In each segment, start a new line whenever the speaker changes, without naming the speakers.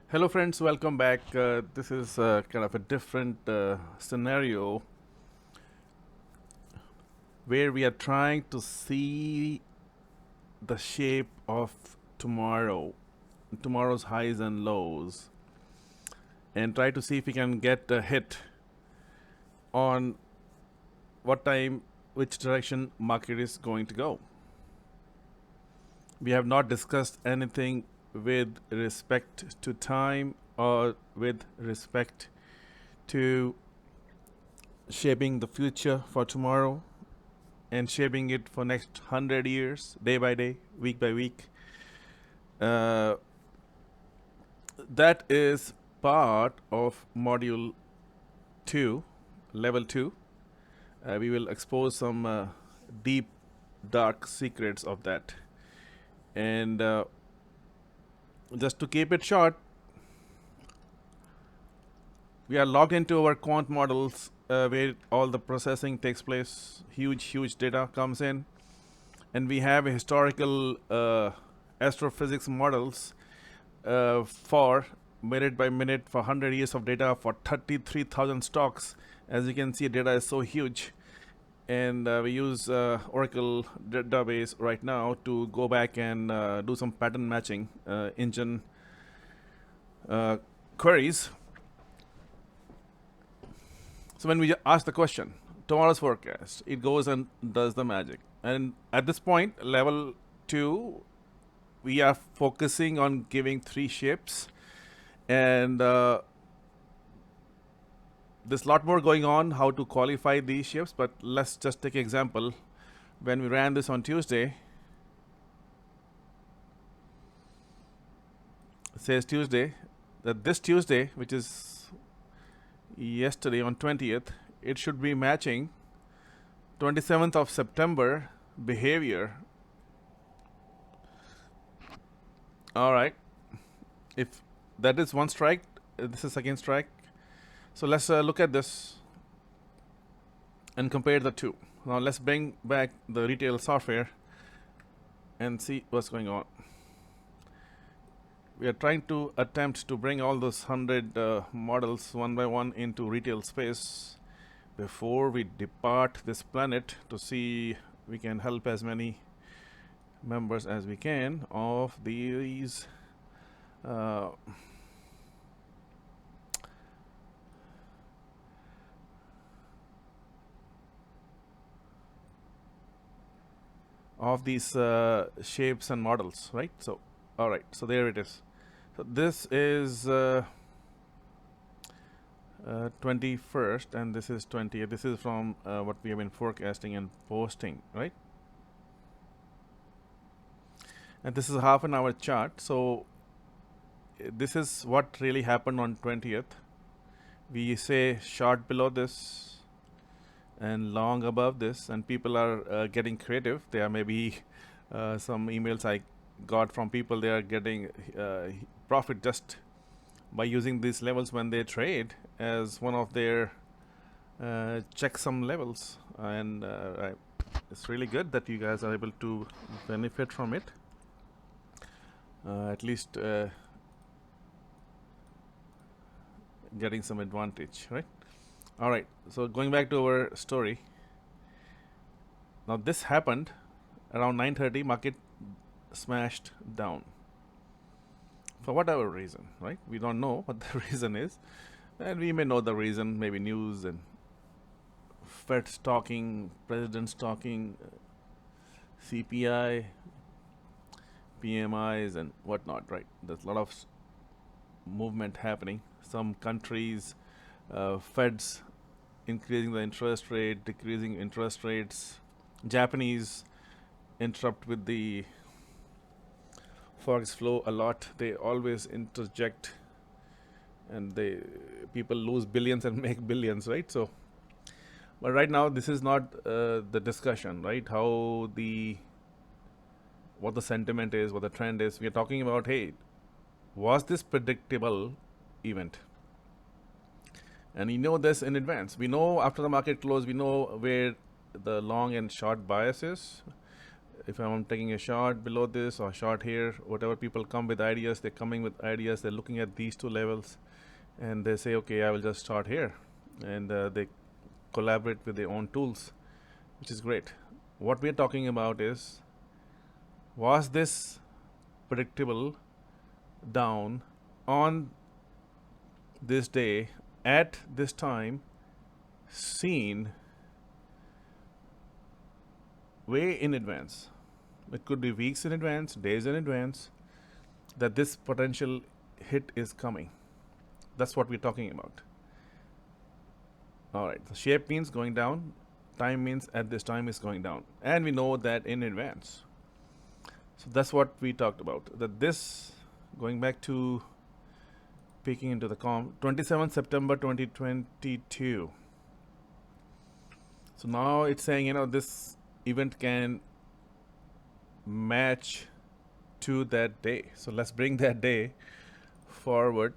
Hello friends, welcome back. This is kind of a different scenario where we are trying to see the shape of tomorrow's highs and lows, and try to see if we can get a hit on what time, which direction market is going to go. We have not discussed anything with respect to time or with respect to shaping the future for tomorrow and shaping it for next 100 years, day by day, week by week. Uh, that is part of module 2, level 2. We will expose some deep, dark secrets of that. And just to keep it short, we are logged into our quant models where all the processing takes place. Huge data comes in, and we have a historical astrophysics models for minute by minute for 100 years of data for 33,000 stocks. As you can see, data is so huge, and we use Oracle database right now to go back and do some pattern matching engine queries. So when we ask the question, tomorrow's forecast, it goes and does the magic. And at this point, level 2, we are focusing on giving 3 shapes. And there's a lot more going on how to qualify these shapes, but let's just take an example. When we ran this on Tuesday, it says Tuesday, that this Tuesday, which is yesterday on 20th, it should be matching 27th of September behavior. All right. If that is one strike, this is second strike. So let's look at this and compare the two. Now let's bring back the retail software and see what's going on. We are trying to attempt to bring all those 100 models one by one into retail space before we depart this planet, to see we can help as many members as we can of these shapes and models, right? So all right, so there it is. So this is 21st, and this is 20th. This is from what we have been forecasting and posting, right? And this is a half an hour chart. So this is what really happened on 20th. We say short below this and long above this, and people are getting creative. There may be some emails I got from people. They are getting profit just by using these levels when they trade as one of their checksum levels, and it's really good that you guys are able to benefit from it, at least getting some advantage, right? All right, so going back to our story, now this happened around 9:30. Market smashed down for whatever reason, right? We don't know what the reason is, and we may know the reason, maybe news and Fed's talking, president's talking, CPI, PMIs, and whatnot, right? There's a lot of movement happening. Some countries, Fed's increasing the interest rate, decreasing interest rates. Japanese interrupt with the forex flow a lot. They always interject, and people lose billions and make billions, right? So, but right now this is not the discussion, right? What the sentiment is, what the trend is. We are talking about, hey, was this predictable event? And we know this in advance. We know after the market close, we know where the long and short bias is. if I'm taking a short below this or short here, whatever people come with ideas, they're coming with ideas, they're looking at these two levels and they say, okay, I will just start here. And they collaborate with their own tools, which is great. What we're talking about is, was this predictable down on this day at this time seen way in advance? It could be weeks in advance, days in advance, that this potential hit is coming. That's what we're talking about. All right, the shape means going down, time means at this time is going down, and we know that in advance. So that's what we talked about. That this, going back to peeking into the 27 September 2022. So now it's saying, this event can match to that day. So let's bring that day forward,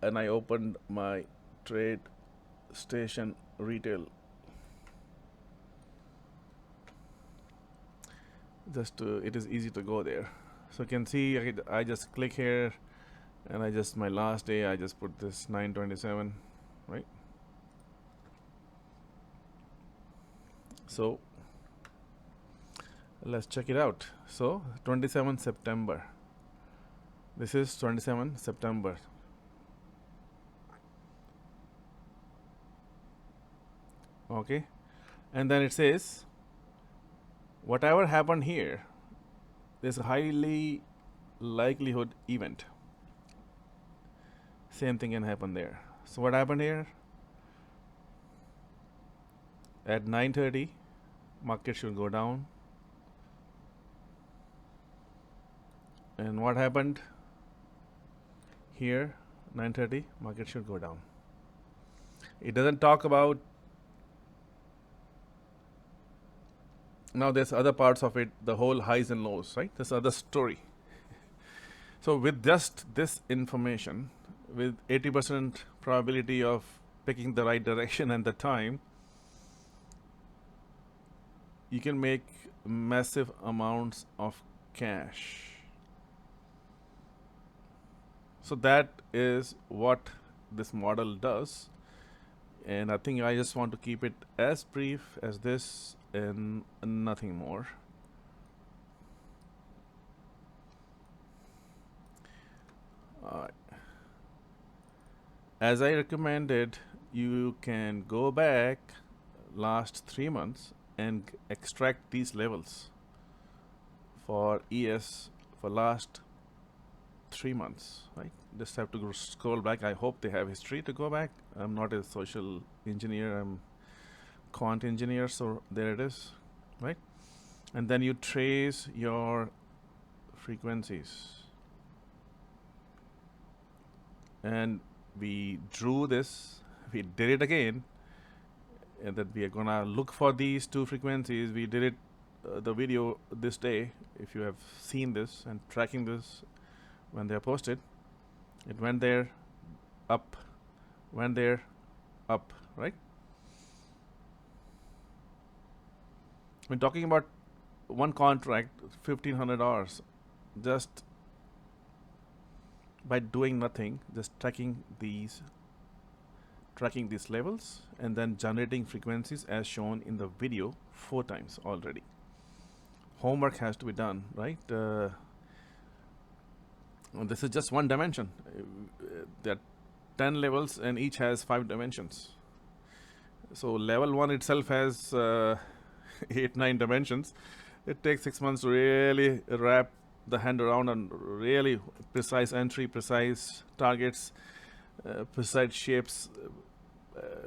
and I opened my trade station retail just to, it is easy to go there. So you can see I just click here, and I just, my last day, I just put this 9/27, right? So let's check it out. So 27 September, this is 27 September. Okay, and then it says whatever happened here, there's a highly likelihood event. Same thing can happen there. So what happened here? At 9:30, market should go down. And what happened here? 9:30, market should go down. It doesn't talk about, now there's other parts of it, the whole highs and lows, right? There's other story. So with just this information, with 80% probability of picking the right direction and the time, you can make massive amounts of cash. So that is what this model does. And I think I just want to keep it as brief as this and nothing more. As I recommended, you can go back last 3 months and extract these levels for ES for last 3 months, right? Just have to go scroll back. I hope they have history to go back. I'm not a social engineer, I'm quant engineer, so there it is, right? And then you trace your frequencies. And we drew this, we did it again, and that we are gonna look for these two frequencies. We did it, the video this day, if you have seen this and tracking this when they are posted. It went there, up, went there, up, right? When talking about one contract, $1,500, just by doing nothing, just tracking these levels and then generating frequencies as shown in the video 4 times already. Homework has to be done, right? This is just one dimension. There are 10 levels and each has 5 dimensions. So level 1 itself has 8-9 dimensions. It takes 6 months to really wrap the hand around and really precise entry, precise targets, precise shapes,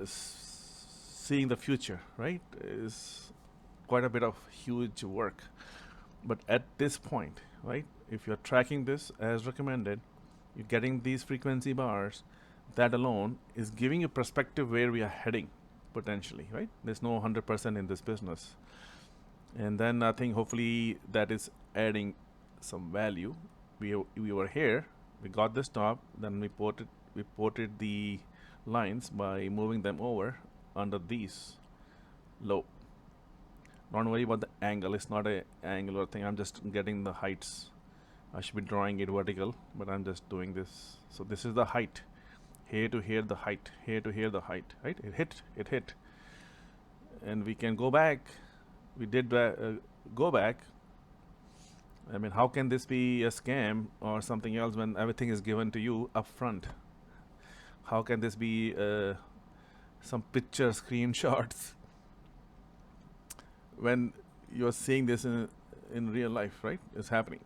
seeing the future, right, is quite a bit of huge work. But at this point, right, if you're tracking this as recommended, you're getting these frequency bars, that alone is giving you perspective where we are heading potentially, right? There's no 100% in this business. And then I think hopefully that is adding some value. We were here, we got this top, then we ported the lines by moving them over under these low. Don't worry about the angle. It's not a angular thing. I'm just getting the heights. I should be drawing it vertical, but I'm just doing this. So this is the height. Here to here the height. Here to here the height. Right? It hit. It hit. And we can go back. We did go back. I mean, how can this be a scam or something else when everything is given to you up front? How can this be some picture screenshots when you're seeing this in real life, right? It's happening.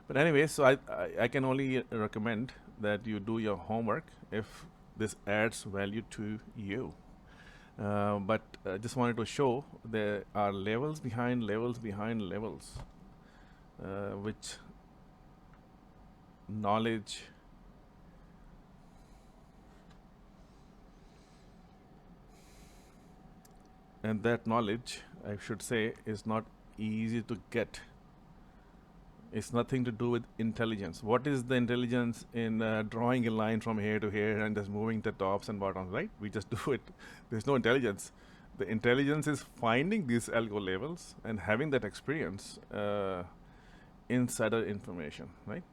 But anyway, so I can only recommend that you do your homework if this adds value to you. But I just wanted to show there are levels behind levels behind levels, which knowledge and that knowledge, I should say, is not easy to get. It's nothing to do with intelligence. What is the intelligence in drawing a line from here to here and just moving the tops and bottoms, right? We just do it. There's no intelligence. The intelligence is finding these algo levels and having that experience, insider information, right?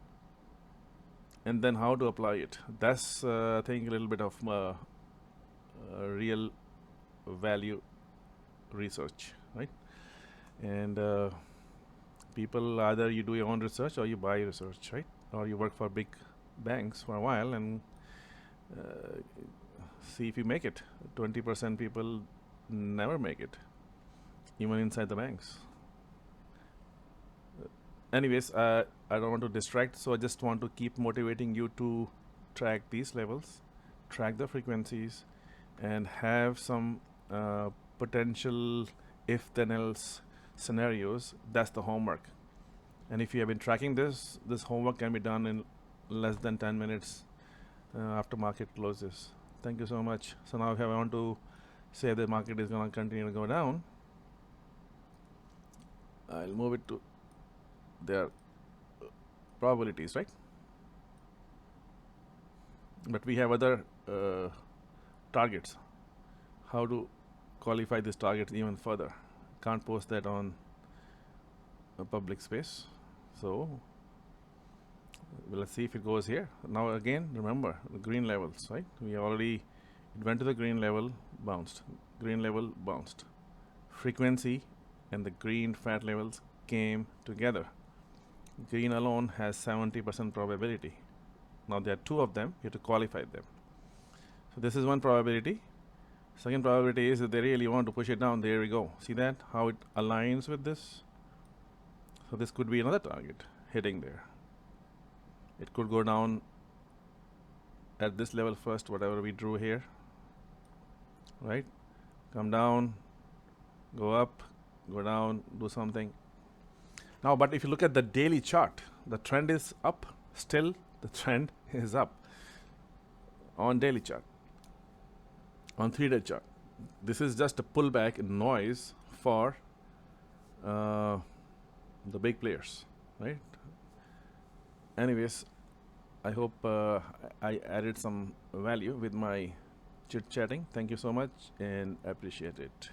And then how to apply it. That's, I think, a little bit of real value research, right? And people, either you do your own research or you buy research, right? Or you work for big banks for a while and see if you make it. 20% people never make it, even inside the banks. Anyways, I don't want to distract, so I just want to keep motivating you to track these levels, track the frequencies, and have some potential if-then-else scenarios. That's the homework. And if you have been tracking this homework can be done in less than 10 minutes after market closes. Thank you so much. So now if I want to say the market is going to continue to go down, I'll move it to their probabilities, right? But we have other targets. How to qualify these targets even further? Can't post that on a public space. So let's see if it goes here. Now again, remember the green levels, right? We already, it went to the green level, bounced. Green level, bounced. Frequency and the green fat levels came together. Green alone has 70% probability. Now there are two of them, you have to qualify them. So this is one probability. Second probability is that they really want to push it down. There we go. See that? How it aligns with this? So this could be another target hitting there. It could go down at this level first, whatever we drew here. Right? Come down, go up, go down, do something. Now, but if you look at the daily chart, the trend is up. Still, the trend is up on daily chart. On 3-day chart, this is just a pullback in noise for the big players, right? Anyways, I hope I added some value with my chit-chatting. Thank you so much and appreciate it.